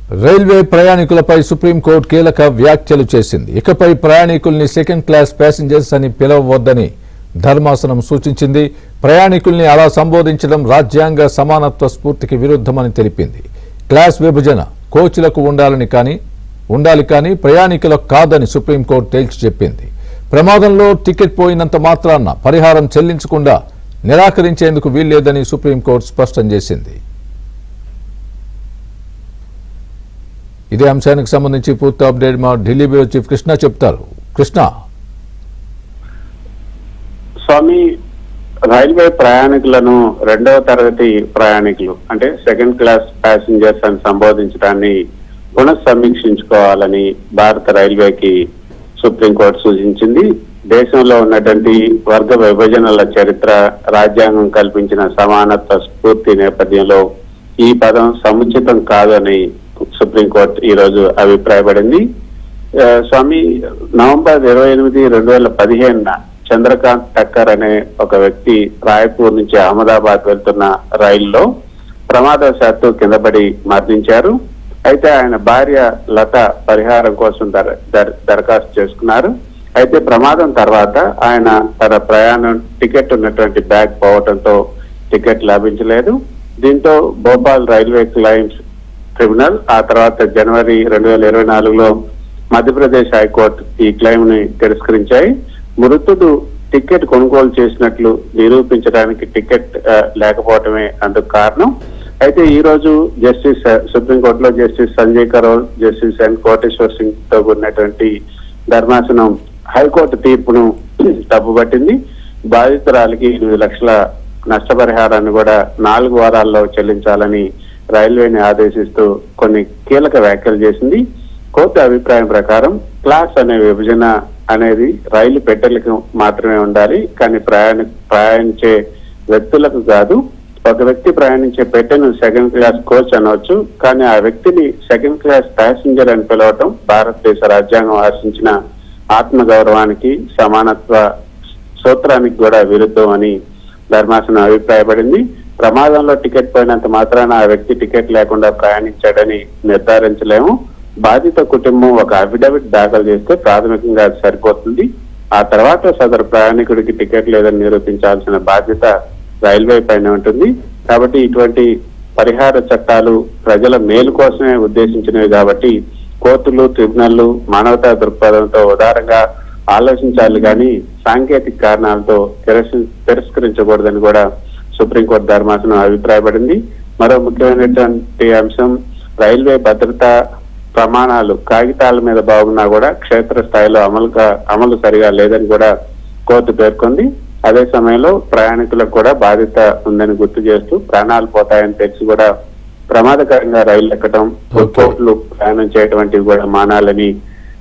Railway ప్రయాణికులపై supreme court కీలక వ్యాఖ్యలు చేసింది. ఇకపై ప్రయాణికుల్ని సెకండ్ క్లాస్ ప్యాసింజర్స్ అని పిలవవద్దని ధర్మాసనం సూచించింది. ప్రయాణికుల్ని అలా సంబోధించడం రాజ్యాంగ సమానత్వ స్ఫూర్తికి విరుద్ధమని తెలిపింది. క్లాస్ విభజన కోచ్లకు ఉండాలి కానీ ప్రయాణికులకు కాదని సుప్రీంకోర్టు తేల్చి చెప్పింది. ప్రమాదంలో టికెట్ పోయినంత మాత్రాన పరిహారం చెల్లించకుండా నిరాకరించేందుకు వీల్లేదని సుప్రీంకోర్టు స్పష్టం చేసింది. ఇదే అంశానికి సంబంధించి పూర్తి అప్డేట్ మా ఢిల్లీ బ్యూరో చీఫ్ కృష్ణ చెప్తారు. కృష్ణ, స్వామి, రైల్వే ప్రయాణికులను రెండవ తరగతి ప్రయాణికులు అంటే సెకండ్ క్లాస్ ప్యాసింజర్స్ అని సంబోధించడాన్ని పునఃసమీక్షించుకోవాలని భారత రైల్వేకి సుప్రీంకోర్టు సూచించింది. దేశంలో ఉన్నటువంటి వర్గ విభజనల చరిత్ర, రాజ్యాంగం కల్పించిన సమానత్వ స్ఫూర్తి నేపథ్యంలో ఈ పదం సముచితం కాదని సుప్రీంకోర్టు ఈ రోజు అభిప్రాయపడింది. స్వామి, నవంబర్ 28, 2015 చంద్రకాంత్ టక్కర్ అనే ఒక వ్యక్తి రాయ్పూర్ నుంచి అహ్మదాబాద్ వెళ్తున్న రైల్లో ప్రమాదవశాత్తు కిందపడి మరణించారు. అయితే ఆయన భార్య లత పరిహారం కోసం దరఖాస్తు చేసుకున్నారు. అయితే ప్రమాదం తర్వాత ఆయన తన ప్రయాణం టికెట్ ఉన్నటువంటి బ్యాగ్ పోవడంతో టికెట్ లభించలేదు. దీంతో భోపాల్ రైల్వే క్లైమ్స్ ట్రిబ్యునల్ ఆ తర్వాత జనవరి 2024లో మధ్యప్రదేశ్ హైకోర్టు ఈ క్లెయిమ్ ని తిరస్కరించాయి. మృతుడు టికెట్ కొనుగోలు చేసినట్లు నిరూపించడానికి టికెట్ లేకపోవటమే అందుకు కారణం. అయితే ఈ రోజు సుప్రీంకోర్టులో justice Sanjay Karol, justice N Koteshwar Singh తో కూడినటువంటి ధర్మాసనం హైకోర్టు తీర్పును తప్పుపట్టింది. బాధితురాలికి 8 లక్షల నష్టపరిహారాన్ని కూడా 4 వారాల్లో చెల్లించాలని రైల్వేని ఆదేశిస్తూ కొన్ని కీలక వ్యాఖ్యలు చేసింది. కోర్టు అభిప్రాయం ప్రకారం క్లాస్ అనే విభజన అనేది రైలు పెట్టెలకు మాత్రమే ఉండాలి, కానీ ప్రయాణించే వ్యక్తులకు కాదు. ఒక వ్యక్తి ప్రయాణించే పెట్టెను సెకండ్ క్లాస్ కోచ్ అనవచ్చు, కానీ ఆ వ్యక్తిని సెకండ్ క్లాస్ ప్యాసింజర్ అని పిలవటం భారతదేశ రాజ్యాంగం ఆశించిన ఆత్మగౌరవానికి, సమానత్వ సూత్రానికి కూడా విరుద్ధం అని ధర్మాసనం అభిప్రాయపడింది. ప్రమాదంలో టికెట్ పోయినంత మాత్రాన ఆ వ్యక్తి టికెట్ లేకుండా ప్రయాణించాడని నిర్ధారించలేము. బాధిత కుటుంబం ఒక అఫిడవిట్ దాఖలు చేస్తే ప్రాథమికంగా అది సరిపోతుంది. ఆ తర్వాత సదరు ప్రయాణికుడికి టికెట్ లేదని నిరూపించాల్సిన బాధ్యత రైల్వే పైన ఉంటుంది. కాబట్టి ఇటువంటి పరిహార చట్టాలు ప్రజల మేలు కోసమే ఉద్దేశించినవి కాబట్టి కోర్టులు, ట్రిబ్యునల్లు మానవతా దృక్పథంతో ఉదారంగా ఆలోచించాలి కానీ సాంకేతిక కారణాలతో తిరస్కరించకూడదని కూడా సుప్రీంకోర్టు ధర్మాసనం అభిప్రాయపడింది. మరో ముఖ్యమైనటువంటి అంశం, రైల్వే భద్రతా ప్రమాణాలు కాగితాల మీద బాగున్నా కూడా క్షేత్రస్థాయిలో అమలు సరిగా లేదని కూడా కోర్టు పేర్కొంది. అదే సమయంలో ప్రయాణికులకు కూడా బాధ్యత ఉందని గుర్తు చేస్తూ ప్రాణాలు పోతాయని తెలిసి కూడా ప్రమాదకరంగా రైలు ఎక్కడం, కోర్టులు ప్రయాణం చేయటువంటివి కూడా మానాలని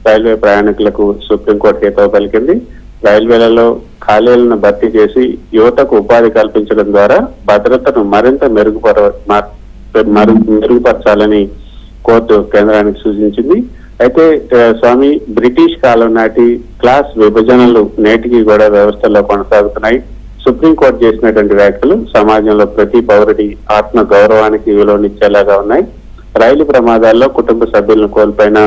రైల్వే ప్రయాణికులకు సుప్రీంకోర్టు హితవు పలికింది. రైల్వేలలో ఖాళీలను భర్తీ చేసి యువతకు ఉపాధి కల్పించడం ద్వారా భద్రతను మరింత మెరుగుపరచాలని కోర్టు కేంద్రానికి సూచించింది. అయితే స్వామి, బ్రిటిష్ కాలం నాటి క్లాస్ విభజనలు నేటికి కూడా వ్యవస్థలో కొనసాగుతున్నాయి. సుప్రీంకోర్టు చేసినటువంటి వ్యాఖ్యలు సమాజంలో ప్రతి పౌరుడి ఆత్మ గౌరవానికి విలువనిచ్చేలాగా ఉన్నాయి. రైలు ప్రమాదాల్లో కుటుంబ సభ్యులను కోల్పోయిన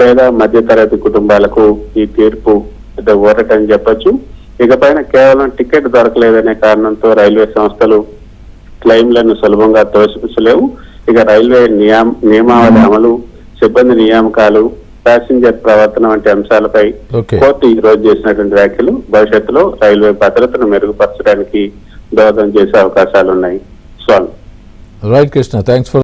పేద మధ్యతరగతి కుటుంబాలకు ఈ తీర్పు పెద్ద ఊరటని చెప్పొచ్చు. ఇకపైన కేవలం టికెట్ దొరకలేదనే కారణంతో రైల్వే సంస్థలు క్లెయిమ్లను సులభంగా తోసిపుచ్చలేవు. ఇక రైల్వే నియమావళి అమలు, సిబ్బంది నియామకాలు, ప్యాసింజర్ ప్రవర్తన వంటి అంశాలపై కోర్టు ఈ రోజు చేసినటువంటి వ్యాఖ్యలు భవిష్యత్తులో రైల్వే భద్రతను మెరుగుపరచడానికి దోహదం చేసే అవకాశాలు ఉన్నాయి. Right Krishna, thanks for